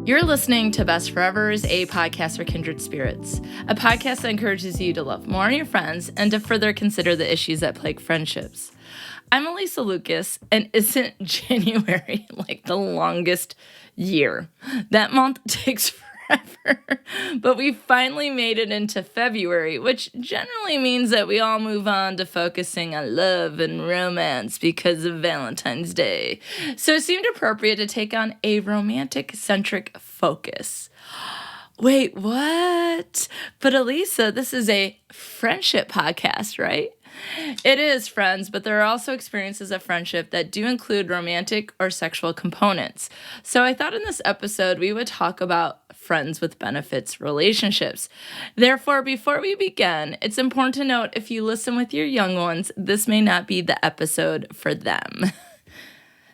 You're listening to Best Forevers, a podcast for kindred spirits, a podcast that encourages you to love more on your friends and to further consider the issues that plague friendships. I'm Alysa Lucas, and isn't January like the longest year? That month takes forever, but we finally made it into February, which generally means that we all move on to focusing on love and romance because of Valentine's Day. So it seemed appropriate to take on a romantic-centric focus. Wait, what? But Alysa, this is a friendship podcast, right? It is, friends, but there are also experiences of friendship that do include romantic or sexual components. So I thought in this episode we would talk about friends with benefits relationships. Therefore, before we begin, it's important to note if you listen with your young ones, this may not be the episode for them.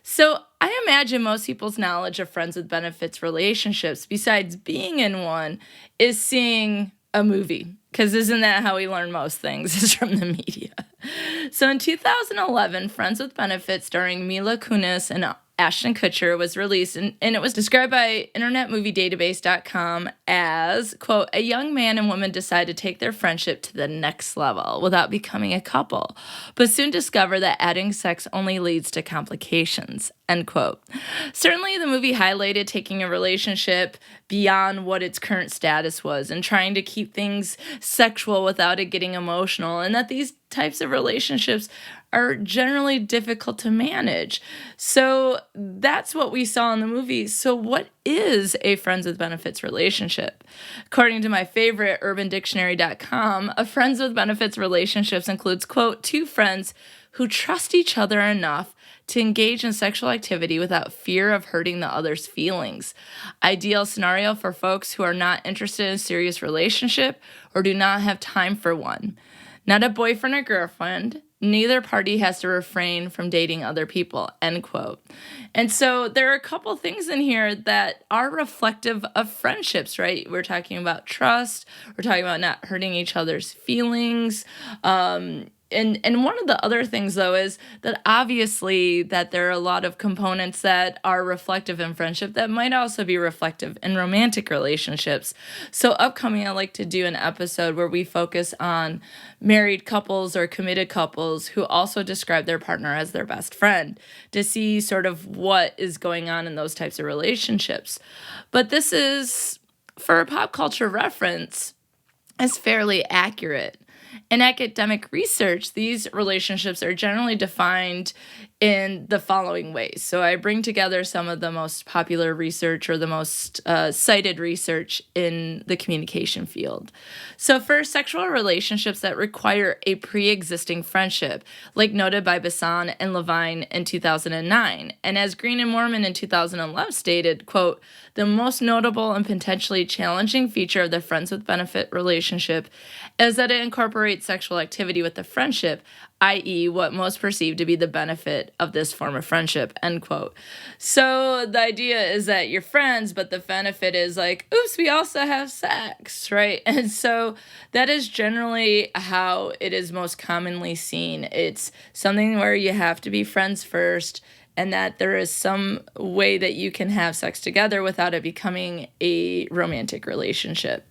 So I imagine most people's knowledge of friends with benefits relationships, besides being in one, is seeing a movie. Because isn't that how we learn most things, is from the media. So in 2011, Friends with Benefits, starring Mila Kunis and Ashton Kutcher, was released, and it was described by InternetMovieDatabase.com as, quote, a young man and woman decide to take their friendship to the next level without becoming a couple, but soon discover that adding sex only leads to complications, end quote. Certainly, the movie highlighted taking a relationship beyond what its current status was and trying to keep things sexual without it getting emotional, and that these types of relationships are generally difficult to manage. So that's what we saw in the movie. So what is a friends with benefits relationship? According to my favorite UrbanDictionary.com, a friends with benefits relationships includes, quote, two friends who trust each other enough to engage in sexual activity without fear of hurting the other's feelings. Ideal scenario for folks who are not interested in a serious relationship or do not have time for one. Not a boyfriend or girlfriend. Neither party has to refrain from dating other people, end quote. And so there are a couple things in here that are reflective of friendships, right? We're talking about trust. We're talking about not hurting each other's feelings. And one of the other things, though, is that obviously that there are a lot of components that are reflective in friendship that might also be reflective in romantic relationships. So upcoming, I'd like to do an episode where we focus on married couples or committed couples who also describe their partner as their best friend to see sort of what is going on in those types of relationships. But this is, for a pop culture reference, is fairly accurate. In academic research, these relationships are generally defined in the following ways. So I bring together some of the most popular research or the most cited research in the communication field. So first, sexual relationships that require a pre-existing friendship, like noted by Bassan and Levine in 2009. And as Green and Mormon in 2011 stated, quote, the most notable and potentially challenging feature of the friends with benefit relationship is that it incorporates sexual activity with the friendship, i.e. what most perceive to be the benefit of this form of friendship, end quote. So the idea is that you're friends, but the benefit is like, oops, we also have sex, right? And so that is generally how it is most commonly seen. It's something where you have to be friends first, and that there is some way that you can have sex together without it becoming a romantic relationship.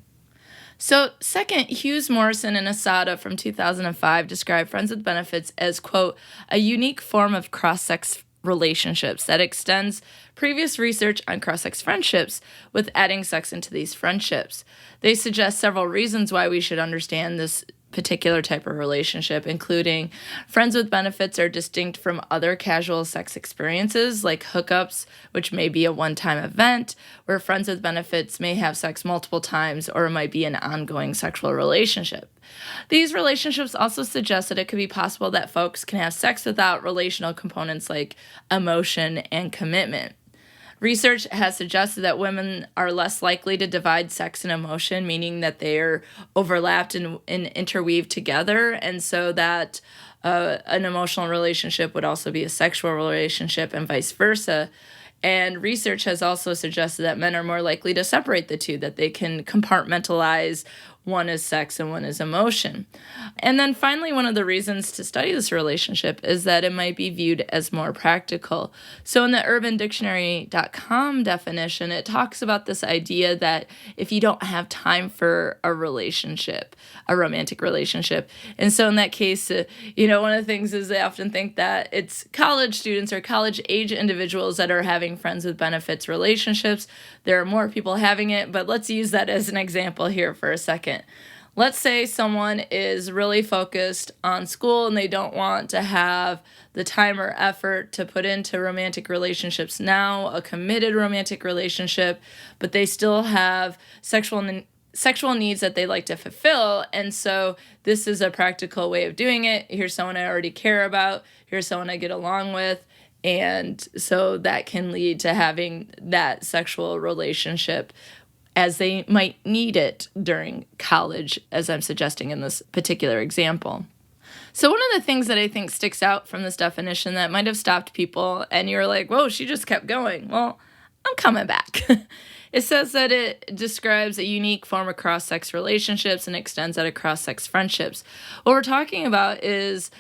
So second, Hughes, Morrison, and Asada from 2005 describe friends with benefits as, quote, a unique form of cross-sex relationships that extends previous research on cross-sex friendships with adding sex into these friendships. They suggest several reasons why we should understand this particular type of relationship, including friends with benefits are distinct from other casual sex experiences like hookups, which may be a one-time event, where friends with benefits may have sex multiple times or it might be an ongoing sexual relationship. These relationships also suggest that it could be possible that folks can have sex without relational components like emotion and commitment. Research has suggested that women are less likely to divide sex and emotion, meaning that they are overlapped and interweaved together, and so that an emotional relationship would also be a sexual relationship and vice versa. And research has also suggested that men are more likely to separate the two, that they can compartmentalize one is sex and one is emotion. And then finally, one of the reasons to study this relationship is that it might be viewed as more practical. So in the urbandictionary.com definition, it talks about this idea that if you don't have time for a relationship, a romantic relationship. And so in that case, one of the things is they often think that it's college students or college age individuals that are having friends with benefits relationships. There are more people having it, but let's use that as an example here for a second. Let's say someone is really focused on school and they don't want to have the time or effort to put into romantic relationships now, a committed romantic relationship, but they still have sexual needs that they like to fulfill. And so this is a practical way of doing it. Here's someone I already care about. Here's someone I get along with. And so that can lead to having that sexual relationship as they might need it during college, as I'm suggesting in this particular example. So one of the things that I think sticks out from this definition that might have stopped people, and you're like, whoa, she just kept going. Well, I'm coming back. It says that it describes a unique form of cross-sex relationships and extends that across sex friendships. What we're talking about is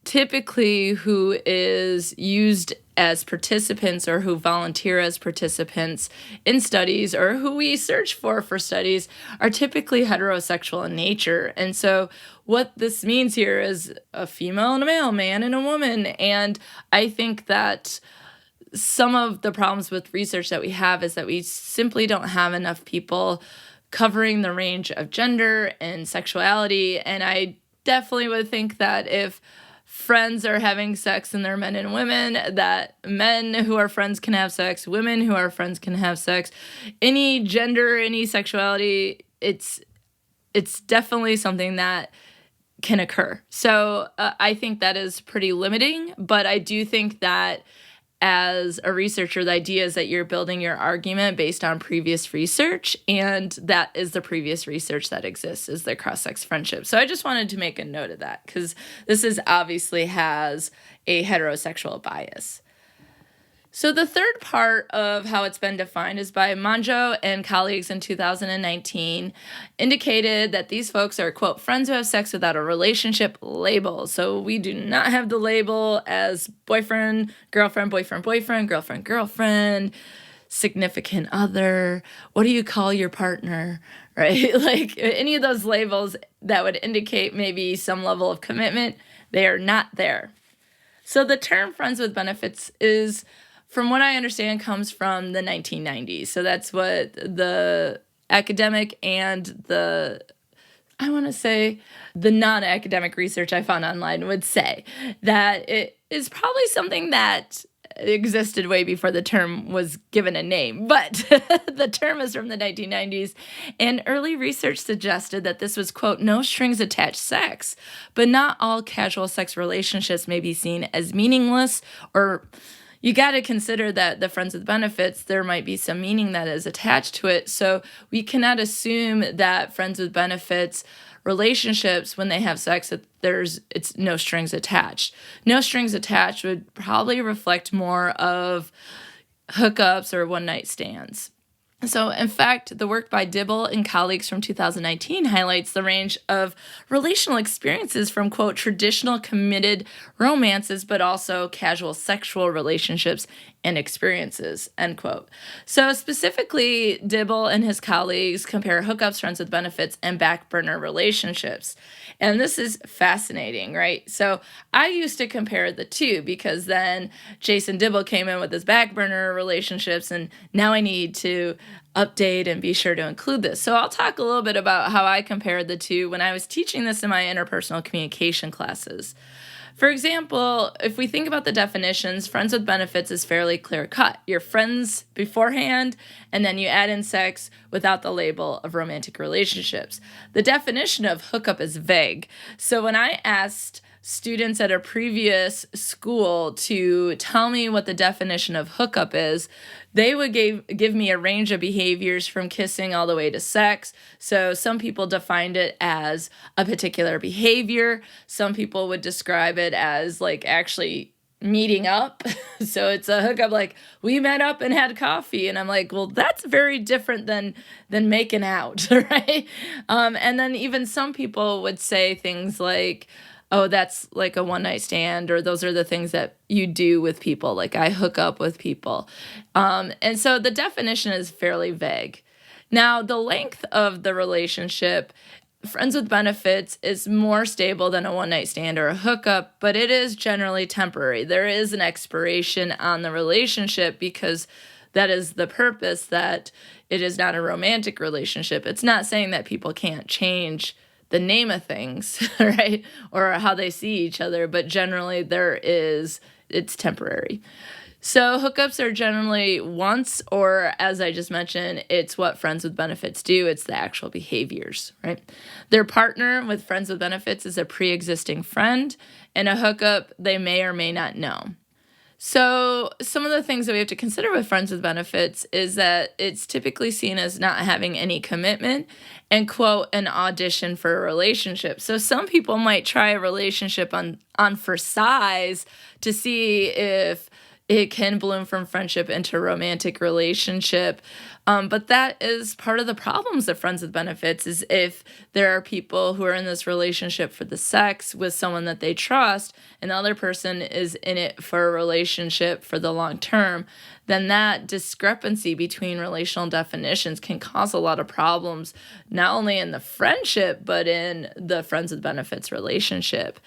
typically who is used as participants or who volunteer as participants in studies or who we search for studies are typically heterosexual in nature. And so what this means here is a female and a male, man and a woman. And I think that some of the problems with research that we have is that we simply don't have enough people covering the range of gender and sexuality. And I definitely would think that if friends are having sex and they're men and women, that men who are friends can have sex, women who are friends can have sex. Any gender, any sexuality, it's definitely something that can occur. So I think that is pretty limiting, but I do think that as a researcher, the idea is that you're building your argument based on previous research, and that is the previous research that exists, is the cross-sex friendship. So I just wanted to make a note of that, because this obviously has a heterosexual bias. So the third part of how it's been defined is by Monjo and colleagues in 2019 indicated that these folks are, quote, friends who have sex without a relationship label. So we do not have the label as boyfriend, girlfriend, boyfriend, boyfriend, girlfriend, girlfriend, significant other. What do you call your partner, right? Like any of those labels that would indicate maybe some level of commitment, they are not there. So the term friends with benefits is, from what I understand, comes from the 1990s. So that's what the academic and the non-academic research I found online would say, that it is probably something that existed way before the term was given a name. But the term is from the 1990s, and early research suggested that this was, quote, no strings attached sex. But not all casual sex relationships may be seen as meaningless, or you got to consider that the friends with benefits, there might be some meaning that is attached to it. So we cannot assume that friends with benefits relationships, when they have sex, that it's no strings attached. No strings attached would probably reflect more of hookups or one-night stands. So, in fact, the work by Dibble and colleagues from 2019 highlights the range of relational experiences from, quote, traditional committed romances, but also casual sexual relationships and experiences, end quote. So specifically, Dibble and his colleagues compare hookups, friends with benefits, and back burner relationships. And this is fascinating, right? So I used to compare the two, because then Jason Dibble came in with his back burner relationships, and now I need to update and be sure to include this. So I'll talk a little bit about how I compared the two when I was teaching this in my interpersonal communication classes. For example, if we think about the definitions, friends with benefits is fairly clear-cut. You're friends beforehand, and then you add in sex without the label of romantic relationships. The definition of hookup is vague. So when I asked students at a previous school to tell me what the definition of hookup is, they would give me a range of behaviors from kissing all the way to sex. So some people defined it as a particular behavior. Some people would describe it as like actually meeting up. So it's a hookup, like we met up and had coffee. And I'm like, well, that's very different than making out, right? And then even some people would say things like, oh, that's like a one night stand, or those are the things that you do with people. Like I hook up with people. And so the definition is fairly vague. Now, the length of the relationship, friends with benefits, is more stable than a one night stand or a hookup, but it is generally temporary. There is an expiration on the relationship because that is the purpose, that it is not a romantic relationship. It's not saying that people can't change the name of things, right? Or how they see each other, but generally it's temporary. So hookups are generally once, or as I just mentioned, it's what friends with benefits do. It's the actual behaviors, right? Their partner with friends with benefits is a pre-existing friend, and a hookup they may or may not know. So some of the things that we have to consider with friends with benefits is that it's typically seen as not having any commitment and, quote, an audition for a relationship. So some people might try a relationship on for size to see if it can bloom from friendship into a romantic relationship. But that is part of the problems of friends with benefits, is if there are people who are in this relationship for the sex with someone that they trust, and the other person is in it for a relationship for the long term, then that discrepancy between relational definitions can cause a lot of problems, not only in the friendship, but in the friends with benefits relationship.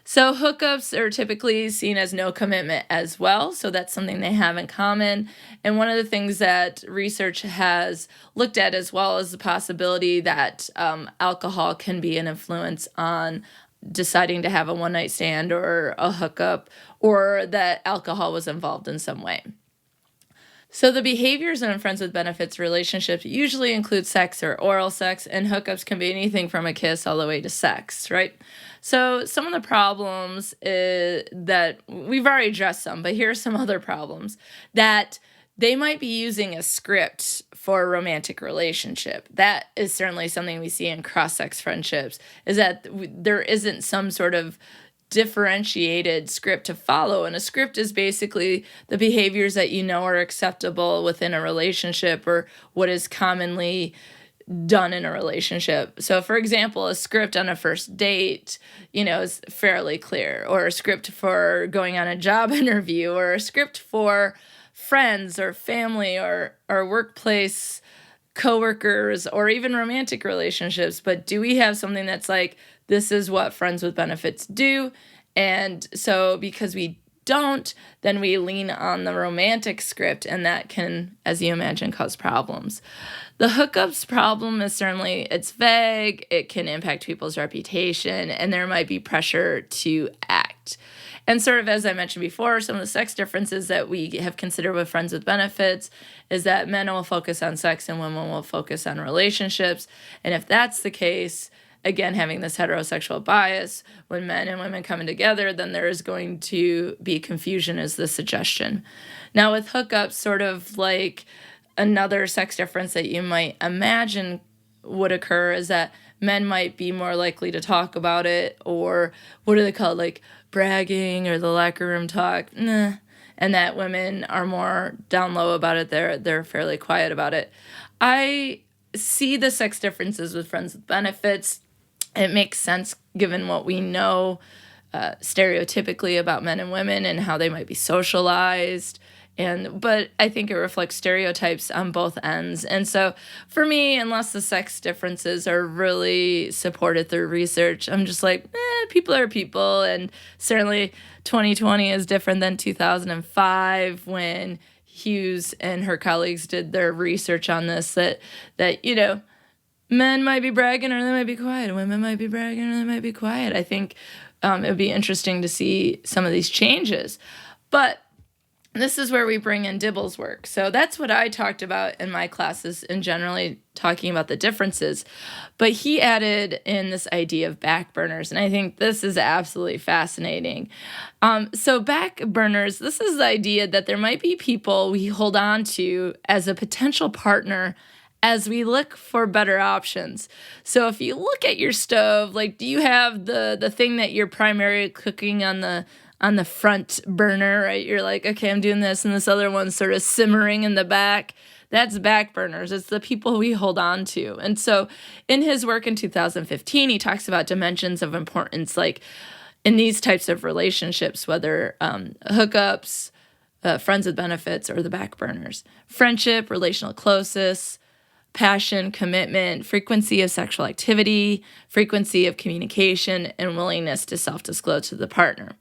So hookups are typically seen as no commitment as well, so that's something they have in common. And one of the things that research has looked at as well is the possibility that alcohol can be an influence on deciding to have a one-night stand or a hookup, or that alcohol was involved in some way. So the behaviors in friends with benefits relationships usually include sex or oral sex, and hookups can be anything from a kiss all the way to sex, right? So some of the problems that we've already addressed some, but here are some other problems. That they might be using a script for a romantic relationship. That is certainly something we see in cross-sex friendships, is that there isn't some sort of differentiated script to follow. And a script is basically the behaviors that you know are acceptable within a relationship, or what is commonly done in a relationship. So for example, a script on a first date, is fairly clear, or a script for going on a job interview, or a script for friends or family or workplace coworkers, or even romantic relationships. But do we have something that's like, this is what friends with benefits do? And so because we don't, then we lean on the romantic script, and that can, as you imagine, cause problems. The hookups problem is certainly, it's vague, it can impact people's reputation, and there might be pressure to act. And sort of as I mentioned before, some of the sex differences that we have considered with friends with benefits is that men will focus on sex and women will focus on relationships. And if that's the case, again, having this heterosexual bias, when men and women come together, then there is going to be confusion, is the suggestion. Now with hookups, sort of like another sex difference that you might imagine would occur is that men might be more likely to talk about it, or what do they call it, like bragging or the locker room talk, and that women are more down low about it. They're fairly quiet about it. I see the sex differences with friends with benefits. It makes sense given what we know stereotypically about men and women and how they might be socialized. But I think it reflects stereotypes on both ends. And so for me, unless the sex differences are really supported through research, I'm just like, people are people. And certainly 2020 is different than 2005 when Hughes and her colleagues did their research on this, that men might be bragging or they might be quiet. Women might be bragging or they might be quiet. I think it would be interesting to see some of these changes. But this is where we bring in Dibble's work. So that's what I talked about in my classes and generally talking about the differences. But he added in this idea of back burners, and I think this is absolutely fascinating. So back burners, this is the idea that there might be people we hold on to as a potential partner as we look for better options. So if you look at your stove, like, do you have the thing that you're primarily cooking on the on the front burner, right? You're like, okay, I'm doing this, and this other one's sort of simmering in the back. That's back burners. It's the people we hold on to. And so in his work in 2015, he talks about dimensions of importance, like in these types of relationships, whether hookups, friends with benefits, or the back burners. Friendship, relational closeness, passion, commitment, frequency of sexual activity, frequency of communication, and willingness to self-disclose to the partner.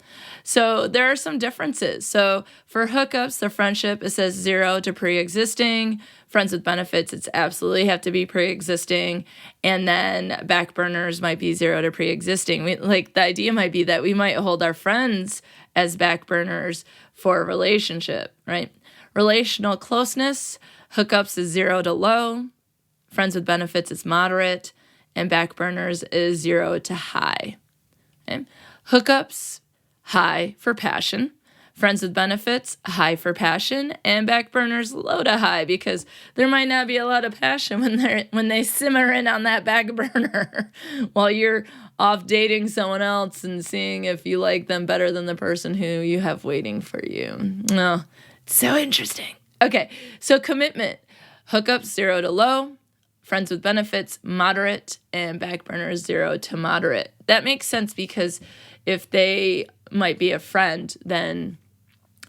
So there are some differences. So for hookups, the friendship, it says 0 to pre-existing. Friends with benefits, it's absolutely have to be pre-existing. And then back burners might be 0 to pre-existing. The idea might be that we might hold our friends as back burners for a relationship, right? Relational closeness, hookups is 0 to low. Friends with benefits is moderate, and back burners is 0 to high. Okay? Hookups, high for passion. Friends with benefits, high for passion, and back burners, low to high, because there might not be a lot of passion when they simmer in on that back burner while you're off dating someone else and seeing if you like them better than the person who you have waiting for you. Oh, it's so interesting. Okay, so commitment. Hookups, 0 to low. Friends with benefits, moderate, and back burners, 0 to moderate. That makes sense because if they might be a friend, then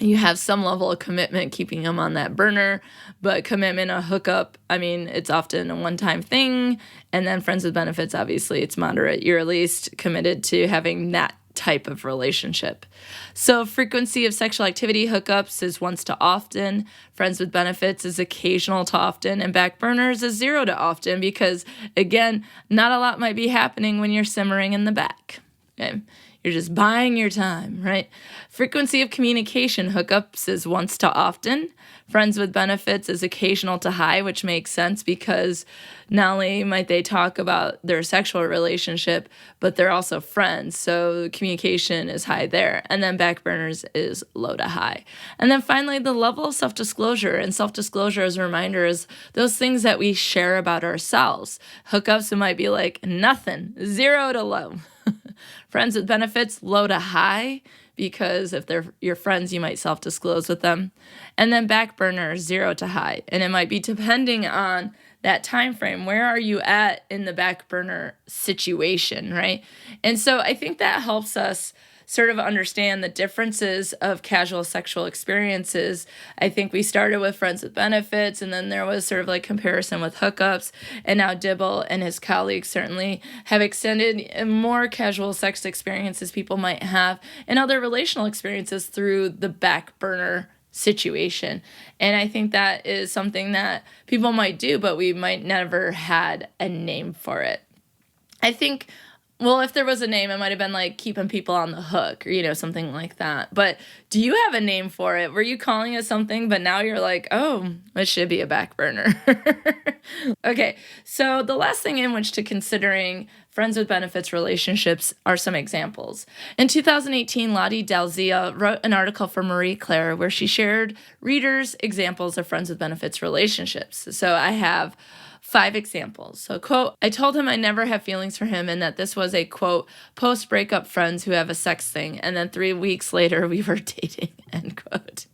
you have some level of commitment keeping them on that burner. But commitment, a hookup, it's often a one-time thing. And then friends with benefits, obviously, it's moderate. You're at least committed to having that type of relationship. So frequency of sexual activity, hookups is once to often, friends with benefits is occasional to often, and back burners is 0 to often because, again, not a lot might be happening when you're simmering in the back. Okay? You're just buying your time, right? Frequency of communication, hookups is once to often. Friends with benefits is occasional to high, which makes sense because not only might they talk about their sexual relationship, but they're also friends. So communication is high there. And then back burners is low to high. And then finally, the level of self-disclosure. And self-disclosure, as a reminder, is those things that we share about ourselves. Hookups, it might be like nothing, 0 to low. Friends with benefits, low to high, because if they're your friends, you might self-disclose with them. And then back burner, 0 to high. And it might be depending on that time frame. Where are you at in the back burner situation, right? And so I think that helps us sort of understand the differences of casual sexual experiences. I think we started with friends with benefits, and then there was sort of like comparison with hookups, and now Dibble and his colleagues certainly have extended more casual sex experiences people might have and other relational experiences through the back burner situation. And I think that is something that people might do, but we might never had a name for it. I think, well, if there was a name, it might have been like keeping people on the hook or, something like that. But do you have a name for it? Were you calling it something, but now you're like, oh, it should be a back burner? Okay, so the last thing in which to considering friends with benefits relationships are some examples. In 2018, Lottie Dalzia wrote an article for Marie Claire where she shared readers' examples of friends with benefits relationships. So I have 5 examples. So, quote, I told him I never have feelings for him and that this was a, quote, post-breakup friends who have a sex thing. And then 3 weeks later, we were dating, end quote.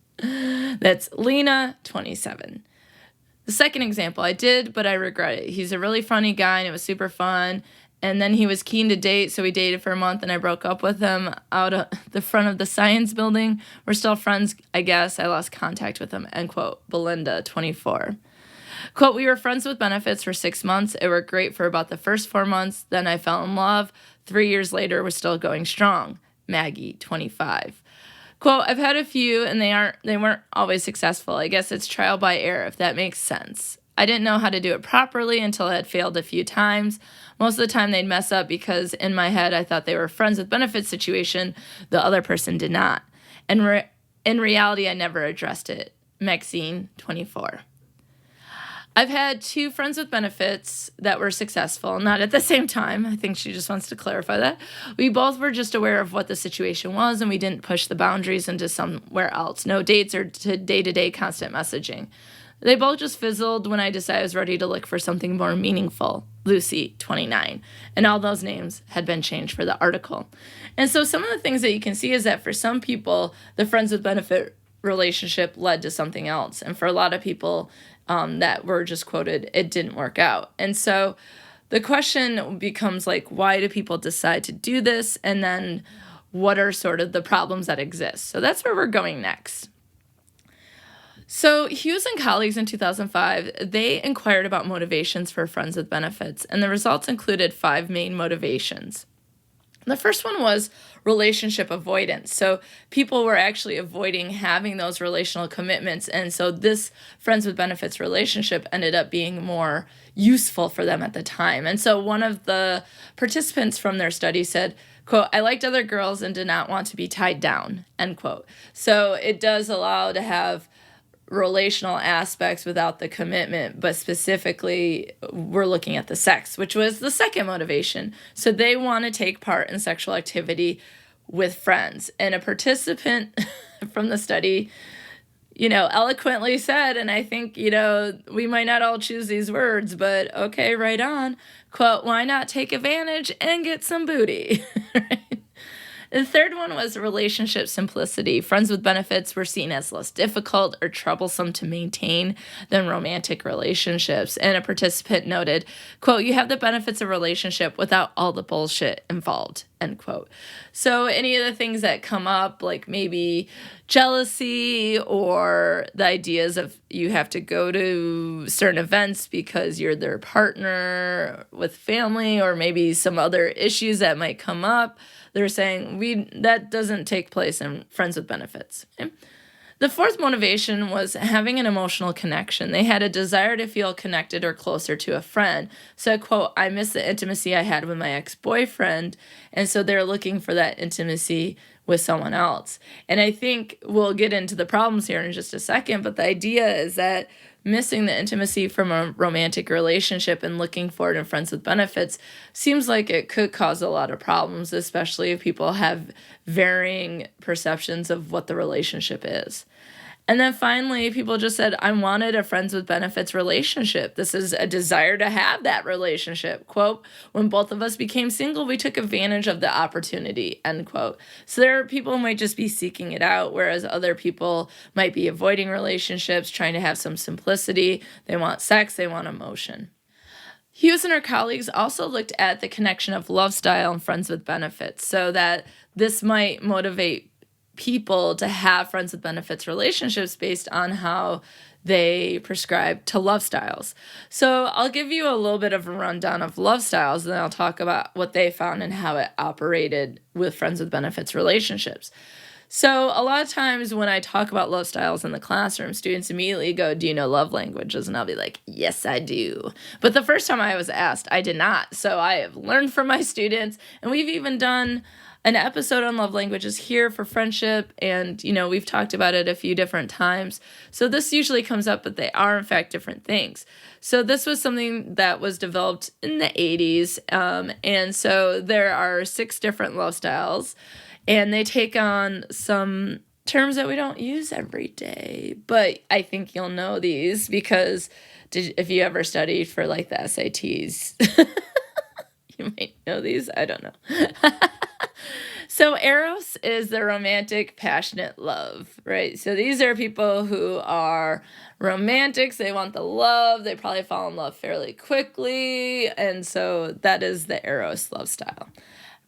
That's Lena, 27. The second example, I did, but I regret it. He's a really funny guy and it was super fun. And then he was keen to date, so we dated for a month and I broke up with him out of the front of the science building. We're still friends, I guess. I lost contact with him, end quote. Belinda, 24. Quote, we were friends with benefits for 6 months. It worked great for about the first 4 months. Then I fell in love. 3 years later, we're still going strong. Maggie, 25. Quote, I've had a few and they weren't always successful. I guess it's trial by error, if that makes sense. I didn't know how to do it properly until I had failed a few times. Most of the time they'd mess up because in my head I thought they were friends with benefits situation. The other person did not. And in reality, I never addressed it. Maxine, 24. I've had 2 friends with benefits that were successful, not at the same time. I think she just wants to clarify that. We both were just aware of what the situation was, and we didn't push the boundaries into somewhere else. No dates or to day-to-day constant messaging. They both just fizzled when I decided I was ready to look for something more meaningful. Lucy, 29. And all those names had been changed for the article. And so some of the things that you can see is that for some people, the friends with benefit relationship led to something else. And for a lot of people that were just quoted, it didn't work out. And so the question becomes like, why do people decide to do this? And then what are sort of the problems that exist? So that's where we're going next. So Hughes and colleagues in 2005, they inquired about motivations for friends with benefits, and the results included 5 main motivations. The first one was relationship avoidance. So people were actually avoiding having those relational commitments, and so this friends with benefits relationship ended up being more useful for them at the time. And so one of the participants from their study said, quote, "I liked other girls and did not want to be tied down," end quote. So it does allow to have relational aspects without the commitment, but specifically we're looking at the sex, which was the second motivation. So they want to take part in sexual activity with friends. And a participant from the study, eloquently said, and I think, we might not all choose these words, but okay, right on, quote, "Why not take advantage and get some booty?" Right? The third one was relationship simplicity. Friends with benefits were seen as less difficult or troublesome to maintain than romantic relationships. And a participant noted, quote, "You have the benefits of relationship without all the bullshit involved," end quote. So any of the things that come up, like maybe jealousy or the ideas of you have to go to certain events because you're their partner with family, or maybe some other issues that might come up, they're saying that doesn't take place in friends with benefits. Okay? The fourth motivation was having an emotional connection. They had a desire to feel connected or closer to a friend. So, quote, "I miss the intimacy I had with my ex-boyfriend," and so they're looking for that intimacy with someone else. And I think we'll get into the problems here in just a second, but the idea is that missing the intimacy from a romantic relationship and looking for it in friends with benefits seems like it could cause a lot of problems, especially if people have varying perceptions of what the relationship is. And then finally, people just said, "I wanted a friends with benefits relationship. This is a desire to have that relationship." Quote, "When both of us became single, we took advantage of the opportunity," end quote. So there are people who might just be seeking it out, whereas other people might be avoiding relationships, trying to have some simplicity. They want sex, they want emotion. Hughes and her colleagues also looked at the connection of love style and friends with benefits, so that this might motivate people to have friends with benefits relationships based on how they prescribe to love styles. So I'll give you a little bit of a rundown of love styles, and then I'll talk about what they found and how it operated with friends with benefits relationships. So a lot of times when I talk about love styles in the classroom, students immediately go, "Do you know love languages?" And I'll be like, "Yes, I do." But the first time I was asked, I did not. So I have learned from my students, and we've even done an episode on love languages here for friendship, and we've talked about it a few different times. So this usually comes up, but they are in fact different things. So this was something that was developed in the 80s, and so there are 6 different love styles, and they take on some terms that we don't use every day, but I think you'll know these because if you ever studied for like the SATs, you might know these. I don't know. So Eros is the romantic, passionate love, right? So these are people who are romantics. They want the love. They probably fall in love fairly quickly. And so that is the Eros love style.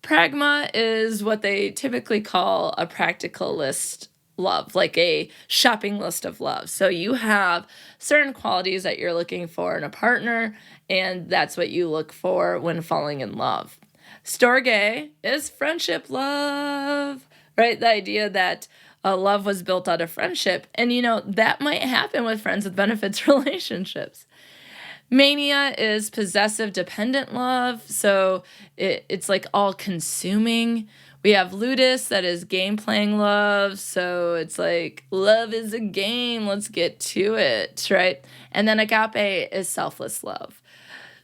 Pragma is what they typically call a practical list love, like a shopping list of love. So you have certain qualities that you're looking for in a partner, and that's what you look for when falling in love. Storge is friendship love, right? The idea that love was built out of friendship. And, that might happen with friends with benefits relationships. Mania is possessive dependent love. So it's like all consuming. We have Ludus, that is game playing love. So it's like love is a game. Let's get to it, right? And then Agape is selfless love.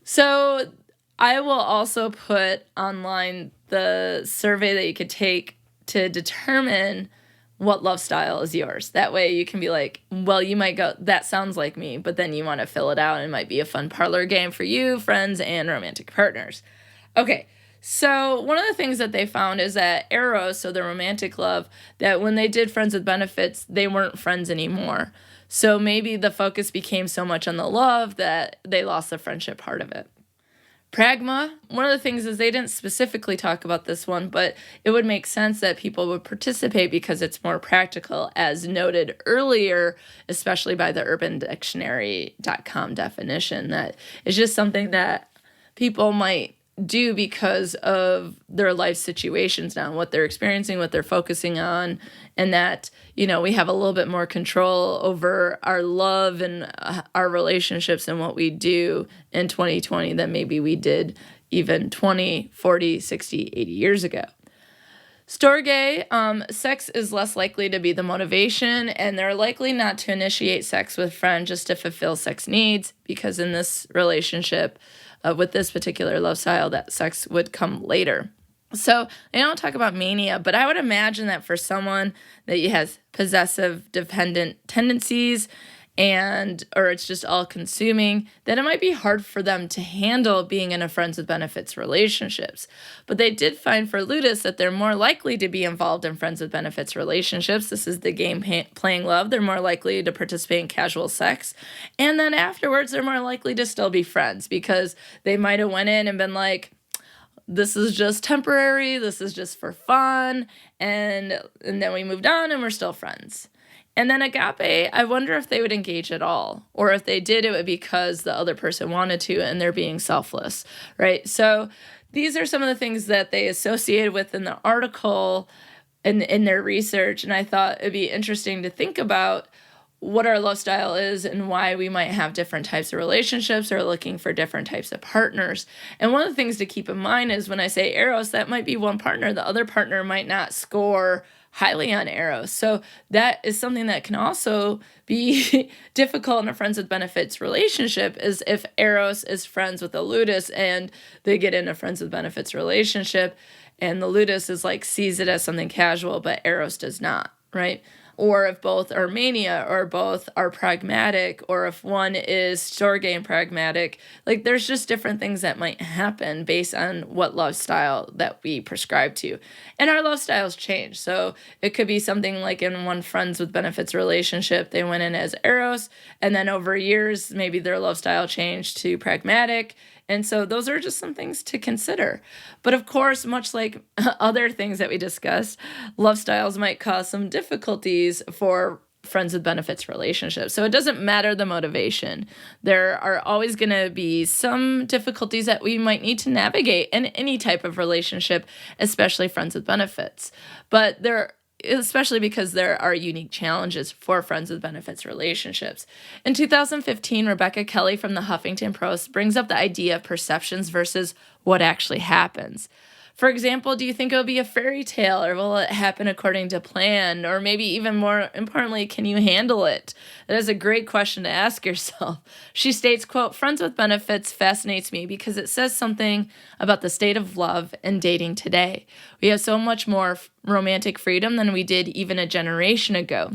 So I will also put online the survey that you could take to determine what love style is yours. That way you can be like, well, you might go, that sounds like me, but then you want to fill it out, and it might be a fun parlor game for you, friends, and romantic partners. Okay, so one of the things that they found is that Eros, so the romantic love, that when they did friends with benefits, they weren't friends anymore. So maybe the focus became so much on the love that they lost the friendship part of it. Pragma, one of the things is they didn't specifically talk about this one, but it would make sense that people would participate because it's more practical, as noted earlier, especially by the UrbanDictionary.com definition, that it's just something that people might do because of their life situations now, what they're experiencing, what they're focusing on, and that, we have a little bit more control over our love and our relationships and what we do in 2020 than maybe we did even 20, 40, 60, 80 years ago. Storge, sex is less likely to be the motivation, and they're likely not to initiate sex with friends just to fulfill sex needs, because in this relationship, with this particular love style, that sex would come later. So they don't talk about mania, but I would imagine that for someone that has possessive, dependent tendencies, or it's just all-consuming, then it might be hard for them to handle being in a friends with benefits relationships. But they did find for Ludus that they're more likely to be involved in friends with benefits relationships. This is the game playing love. They're more likely to participate in casual sex. And then afterwards, they're more likely to still be friends, because they might have went in and been like, this is just temporary, this is just for fun, and then we moved on and we're still friends. And then agape, I wonder if they would engage at all, or if they did, it would be because the other person wanted to and they're being selfless, right? So these are some of the things that they associated with in the article in their research, and I thought it'd be interesting to think about what our love style is and why we might have different types of relationships or looking for different types of partners. And one of the things to keep in mind is when I say Eros, that might be one partner. The other partner might not score highly on Eros. So that is something that can also be difficult in a friends with benefits relationship, is if Eros is friends with a Ludus and they get in a friends with benefits relationship, and the Ludus is like sees it as something casual, but Eros does not, right? Or if both are mania, or both are pragmatic, or if one is storge and pragmatic, like there's just different things that might happen based on what love style that we prescribe to. And our love styles change. So it could be something like in one friends with benefits relationship, they went in as Eros, and then over years, maybe their love style changed to pragmatic. And so those are just some things to consider. But of course, much like other things that we discussed, love styles might cause some difficulties for friends with benefits relationships. So it doesn't matter the motivation. There are always going to be some difficulties that we might need to navigate in any type of relationship, especially friends with benefits. But especially because there are unique challenges for friends with benefits relationships. In 2015, Rebecca Kelly from the Huffington Post brings up the idea of perceptions versus what actually happens. For example, do you think it'll be a fairy tale, or will it happen according to plan? Or maybe even more importantly, can you handle it? That is a great question to ask yourself. She states, quote, "Friends with benefits fascinates me because it says something about the state of love and dating today. We have so much more romantic freedom than we did even a generation ago.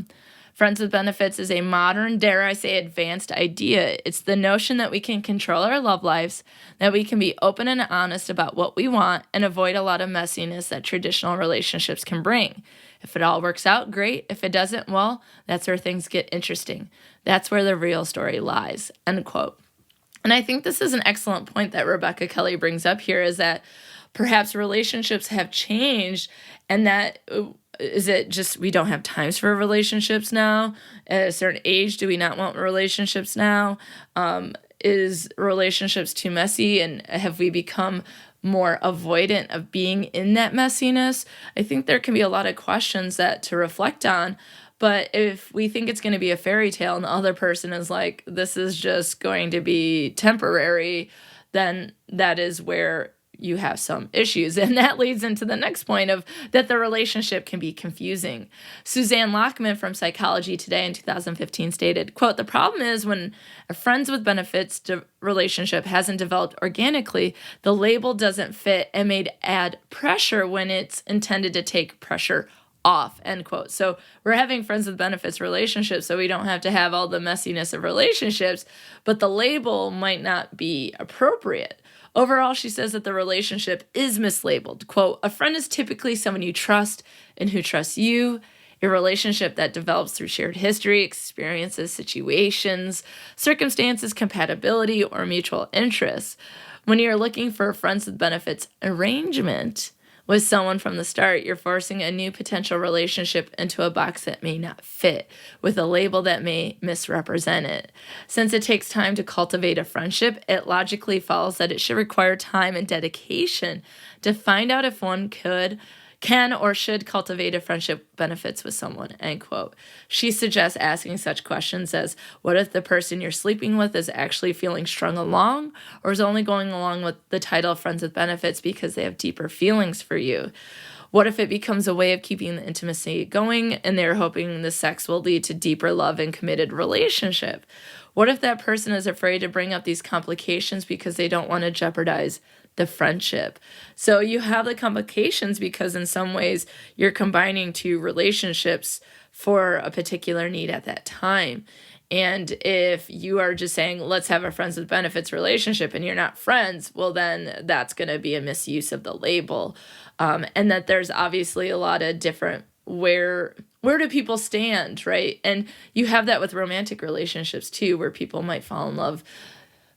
Friends with benefits is a modern, dare I say, advanced idea. It's the notion that we can control our love lives, that we can be open and honest about what we want, and avoid a lot of messiness that traditional relationships can bring. If it all works out, great. If it doesn't, well, that's where things get interesting. That's where the real story lies," end quote. And I think this is an excellent point that Rebecca Kelly brings up here, is that perhaps relationships have changed, and that is it just we don't have times for relationships now? At a certain age, do we not want relationships now? Is relationships too messy, and have we become more avoidant of being in that messiness? I think there can be a lot of questions to reflect on. But if we think it's going to be a fairy tale and the other person is like, this is just going to be temporary, then that is where you have some issues. And that leads into the next point of that the relationship can be confusing. Suzanne Lockman from Psychology Today in 2015 stated, quote, "The problem is when a friends with benefits relationship hasn't developed organically, the label doesn't fit and may add pressure when it's intended to take pressure off, end quote. So we're having friends with benefits relationships, so we don't have to have all the messiness of relationships, but the label might not be appropriate. Overall, she says that the relationship is mislabeled. Quote, a friend is typically someone you trust and who trusts you. A relationship that develops through shared history, experiences, situations, circumstances, compatibility, or mutual interests. When you're looking for a friends with benefits arrangement with someone from the start, you're forcing a new potential relationship into a box that may not fit, with a label that may misrepresent it. Since it takes time to cultivate a friendship, it logically follows that it should require time and dedication to find out if one can or should cultivate a friendship benefits with someone, end quote. She suggests asking such questions as, what if the person you're sleeping with is actually feeling strung along, or is only going along with the title friends with benefits because they have deeper feelings for you? What if it becomes a way of keeping the intimacy going and they're hoping the sex will lead to deeper love and committed relationship? What if that person is afraid to bring up these complications because they don't want to jeopardize the friendship? So you have the complications because in some ways you're combining two relationships for a particular need at that time. And if you are just saying, let's have a friends with benefits relationship and you're not friends, well, then that's going to be a misuse of the label. And that there's obviously a lot of different where do people stand, right? And you have that with romantic relationships too, where people might fall in love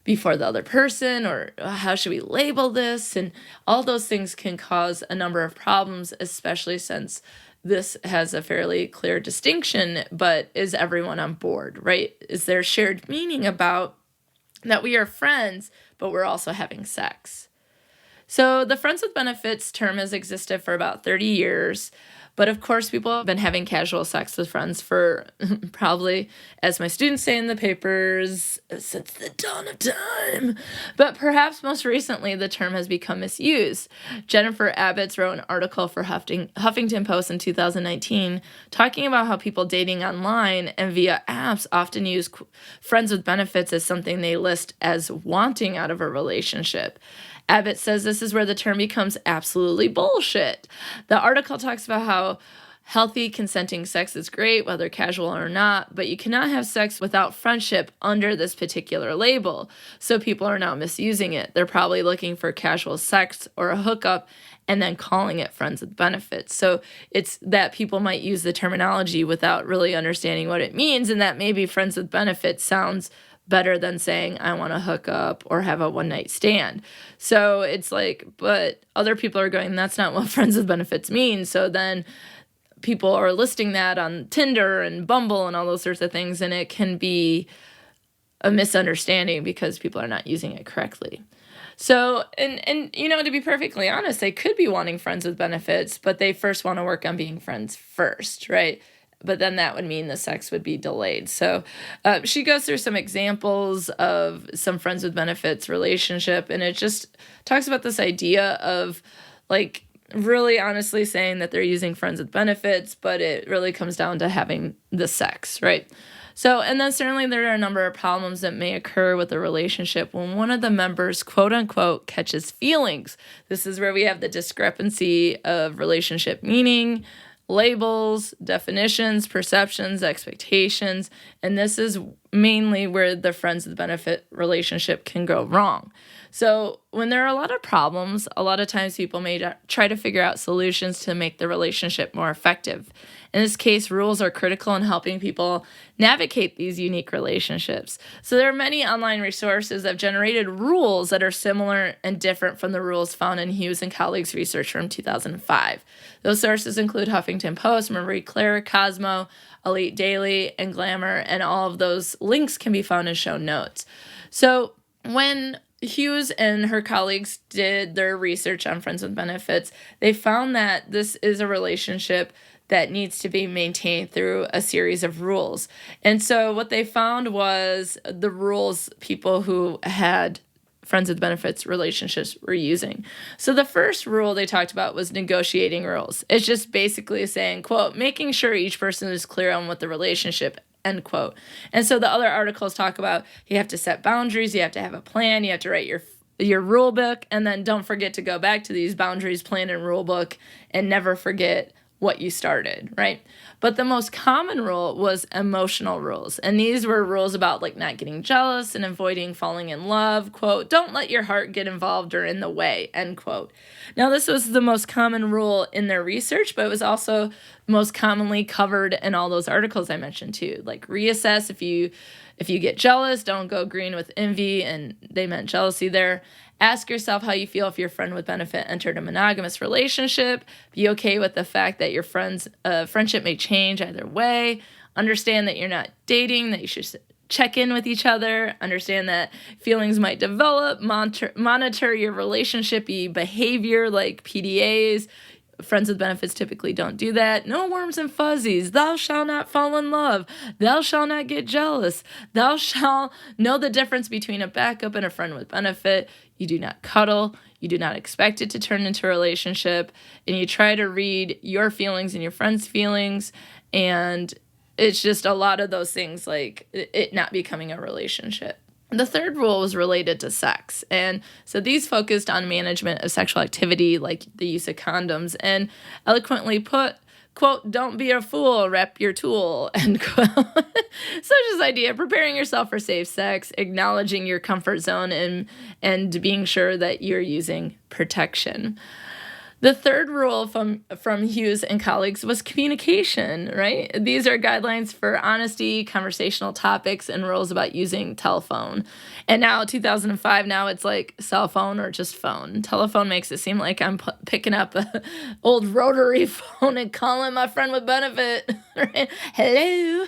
before the other person, or how should we label this? And all those things can cause a number of problems, especially since this has a fairly clear distinction, but is everyone on board, right? Is there shared meaning about that we are friends, but we're also having sex? So the friends with benefits term has existed for about 30 years. But of course, people have been having casual sex with friends for probably, as my students say in the papers, since the dawn of time. But perhaps most recently, the term has become misused. Jennifer Abbott wrote an article for Huffington Post in 2019 talking about how people dating online and via apps often use friends with benefits as something they list as wanting out of a relationship. Abbott says this is where the term becomes absolutely bullshit. The article talks about how healthy, consenting sex is great, whether casual or not, but you cannot have sex without friendship under this particular label. So people are now misusing it. They're probably looking for casual sex or a hookup and then calling it friends with benefits. So it's that people might use the terminology without really understanding what it means, and that maybe friends with benefits sounds better than saying I want to hook up or have a one-night stand. So it's like, but other people are going, that's not what friends with benefits mean. So then people are listing that on Tinder and Bumble and all those sorts of things, and it can be a misunderstanding because people are not using it correctly. So, and you know, to be perfectly honest, they could be wanting friends with benefits, but they first want to work on being friends first, right? But then that would mean the sex would be delayed. So she goes through some examples of some friends with benefits relationship, and it just talks about this idea of like really honestly saying that they're using friends with benefits, but it really comes down to having the sex, right? So, and then certainly there are a number of problems that may occur with a relationship when one of the members, quote unquote, catches feelings. This is where we have the discrepancy of relationship meaning, labels, definitions, perceptions, expectations, and this is mainly where the friends with benefit relationship can go wrong. So when there are a lot of problems, a lot of times people may try to figure out solutions to make the relationship more effective. In this case, rules are critical in helping people navigate these unique relationships. So there are many online resources that have generated rules that are similar and different from the rules found in Hughes and colleagues' research from 2005. Those sources include Huffington Post, Marie Claire, Cosmo, Elite Daily, and Glamour, and all of those links can be found in show notes. So when Hughes and her colleagues did their research on friends with benefits, they found that this is a relationship that needs to be maintained through a series of rules. And so what they found was the rules people who had friends with benefits relationships were using. So the first rule they talked about was negotiating rules. It's just basically saying, quote, making sure each person is clear on what the relationship, end quote. And so the other articles talk about you have to set boundaries, you have to have a plan, you have to write your rule book, and then don't forget to go back to these boundaries, plan, and rule book, and never forget what you started, right? But the most common rule was emotional rules. And these were rules about like not getting jealous and avoiding falling in love. Quote, don't let your heart get involved or in the way, end quote. Now, this was the most common rule in their research, but it was also most commonly covered in all those articles I mentioned too. Like reassess if you get jealous, don't go green with envy, and they meant jealousy there. Ask yourself how you feel if your friend with benefit entered a monogamous relationship. Be okay with the fact that your friend's friendship may change either way. Understand that you're not dating, that you should check in with each other. Understand that feelings might develop. Monitor your relationship behavior like PDAs. Friends with benefits typically don't do that. No warms and fuzzies. Thou shalt not fall in love. Thou shalt not get jealous. Thou shalt know the difference between a backup and a friend with benefit. You do not cuddle. You do not expect it to turn into a relationship. And you try to read your feelings and your friend's feelings. And it's just a lot of those things, like it not becoming a relationship. The third rule was related to sex. And so these focused on management of sexual activity, like the use of condoms, and eloquently put, quote, don't be a fool, rep your tool, end quote. So just idea, preparing yourself for safe sex, acknowledging your comfort zone, and being sure that you're using protection. The third rule from Hughes and colleagues was communication, right? These are guidelines for honesty, conversational topics, and rules about using telephone. And now, 2005, now it's like cell phone or just phone. Telephone makes it seem like I'm picking up an old rotary phone and calling my friend with benefit, right? Hello,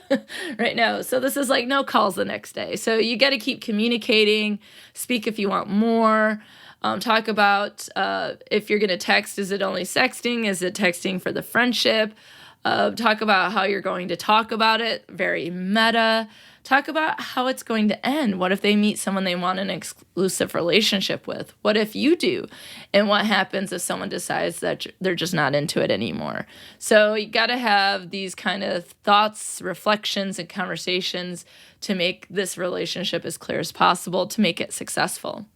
right now. So this is like no calls the next day. So you got to keep communicating, speak if you want more. Talk about if you're going to text, is it only sexting? Is it texting for the friendship? Talk about how you're going to talk about it. Very meta. Talk about how it's going to end. What if they meet someone they want an exclusive relationship with? What if you do? And what happens if someone decides that they're just not into it anymore? So you got to have these kind of thoughts, reflections, and conversations to make this relationship as clear as possible to make it successful.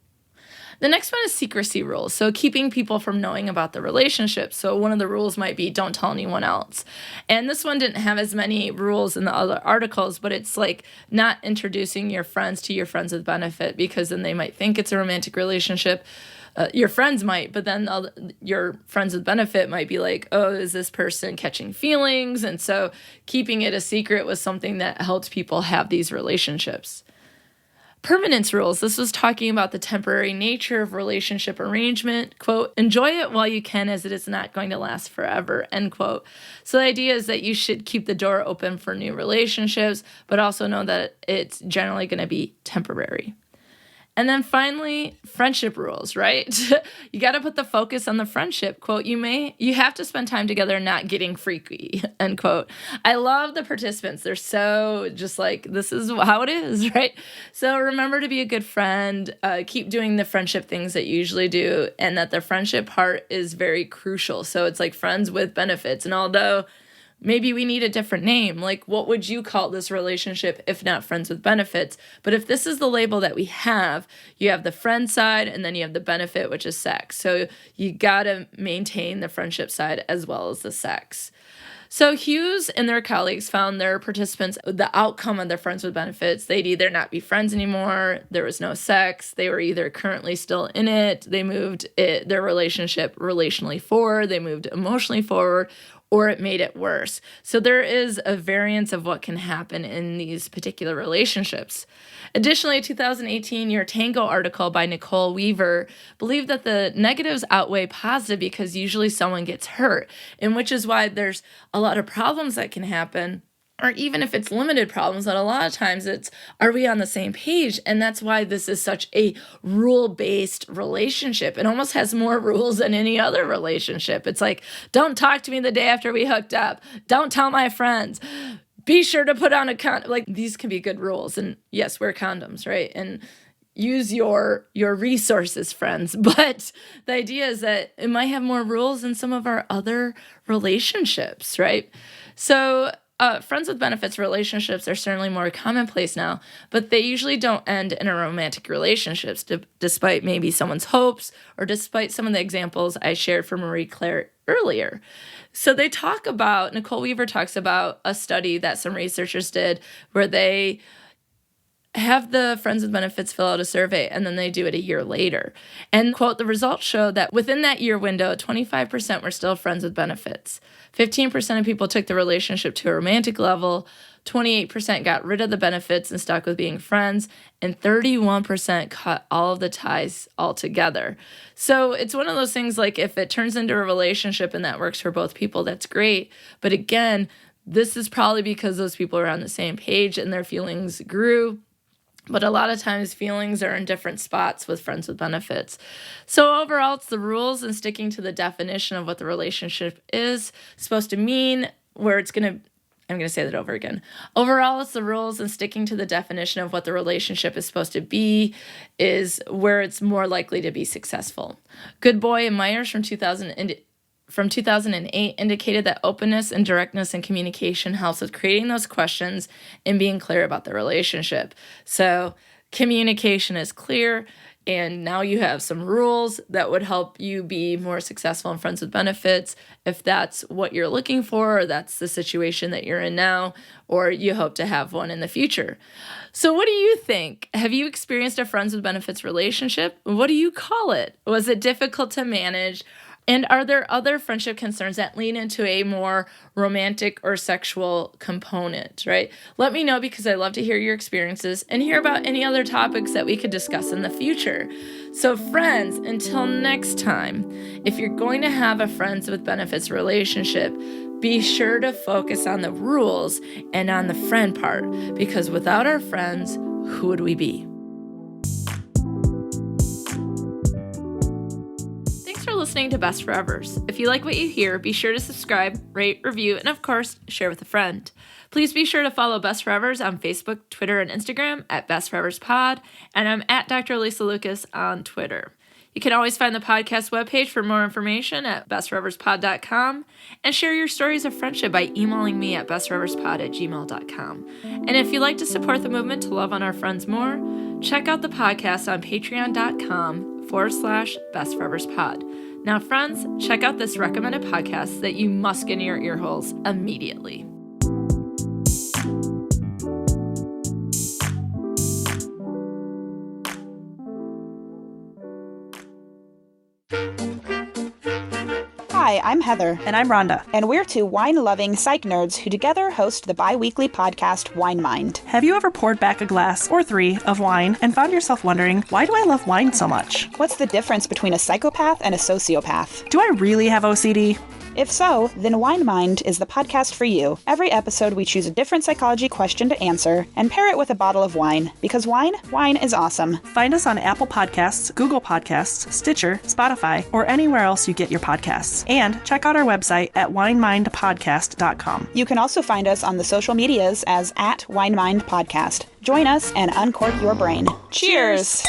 The next one is secrecy rules. So keeping people from knowing about the relationship. So one of the rules might be don't tell anyone else. And this one didn't have as many rules in the other articles, but it's like not introducing your friends to your friends with benefit, because then they might think it's a romantic relationship. Your friends might, but then your friends with benefit might be like, oh, is this person catching feelings? And so keeping it a secret was something that helped people have these relationships. Permanence rules. This was talking about the temporary nature of relationship arrangement. Quote, enjoy it while you can, as it is not going to last forever, end quote. So the idea is that you should keep the door open for new relationships, but also know that it's generally going to be temporary. And then finally, friendship rules, right? You got to put the focus on the friendship. Quote, you have to spend time together not getting freaky, end quote. I love the participants. They're so just like, this is how it is, right? So remember to be a good friend. Keep doing the friendship things that you usually do, and that the friendship part is very crucial. So it's like friends with benefits. And although maybe we need a different name. Like, what would you call this relationship if not friends with benefits? But if this is the label that we have, you have the friend side and then you have the benefit, which is sex. So you got to maintain the friendship side as well as the sex. So Hughes and their colleagues found their participants, the outcome of their friends with benefits, they'd either not be friends anymore, there was no sex, they were either currently still in it, they moved their relationship relationally forward, they moved emotionally forward, or it made it worse. So there is a variance of what can happen in these particular relationships. Additionally, a 2018 Your Tango article by Nicole Weaver believed that the negatives outweigh positive because usually someone gets hurt, and which is why there's a lot of problems that can happen. Or even if it's limited problems, that a lot of times it's, are we on the same page? And that's why this is such a rule-based relationship. It almost has more rules than any other relationship. It's like, don't talk to me the day after we hooked up. Don't tell my friends. Be sure to put on a condom. Like, these can be good rules. And yes, wear condoms, right? And use your resources, friends. But the idea is that it might have more rules than some of our other relationships, right? So friends with benefits relationships are certainly more commonplace now, but they usually don't end in a romantic relationships, despite maybe someone's hopes or despite some of the examples I shared from Marie Claire earlier. So Nicole Weaver talks about a study that some researchers did where they have the friends with benefits fill out a survey, and then they do it a year later. And, quote, the results show that within that year window, 25% were still friends with benefits. 15% of people took the relationship to a romantic level. 28% got rid of the benefits and stuck with being friends. And 31% cut all of the ties altogether. So it's one of those things like if it turns into a relationship and that works for both people, that's great. But again, this is probably because those people are on the same page and their feelings grew. But a lot of times feelings are in different spots with friends with benefits. So overall, it's the rules and sticking to the definition of what the relationship is supposed to mean, I'm going to say that over again. Overall, it's the rules and sticking to the definition of what the relationship is supposed to be is where it's more likely to be successful. Goodboy and Myers from 2008 indicated that openness and directness in communication helps with creating those questions and being clear about the relationship. So communication is clear, and now you have some rules that would help you be more successful in friends with benefits if that's what you're looking for, or that's the situation that you're in now, or you hope to have one in the future. So what do you think? Have you experienced a friends with benefits relationship? What do you call it? Was it difficult to manage? And are there other friendship concerns that lean into a more romantic or sexual component, right? Let me know because I love to hear your experiences and hear about any other topics that we could discuss in the future. So friends, until next time, if you're going to have a friends with benefits relationship, be sure to focus on the rules and on the friend part, because without our friends, who would we be? Listening to Best Forevers. If you like what you hear, be sure to subscribe, rate, review, and of course, share with a friend. Please be sure to follow Best Forevers on Facebook, Twitter, and Instagram at Best Forevers Pod, and I'm at Dr. Alysa Lucas on Twitter. You can always find the podcast webpage for more information at bestforeverspod.com, and share your stories of friendship by emailing me at bestforeverspod@gmail.com. And if you'd like to support the movement to love on our friends more, check out the podcast on patreon.com/bestforeverspod. Now, friends, check out this recommended podcast that you must get in your ear holes immediately. Hi, I'm Heather. And I'm Rhonda. And we're two wine-loving psych nerds who together host the bi-weekly podcast Wine Mind. Have you ever poured back a glass or three of wine and found yourself wondering, why do I love wine so much? What's the difference between a psychopath and a sociopath? Do I really have OCD? If so, then Wine Mind is the podcast for you. Every episode we choose a different psychology question to answer and pair it with a bottle of wine. Because wine is awesome. Find us on Apple Podcasts, Google Podcasts, Stitcher, Spotify, or anywhere else you get your podcasts. And check out our website at winemindpodcast.com. You can also find us on the social medias as @WineMindPodcast. Join us and uncork your brain. Cheers!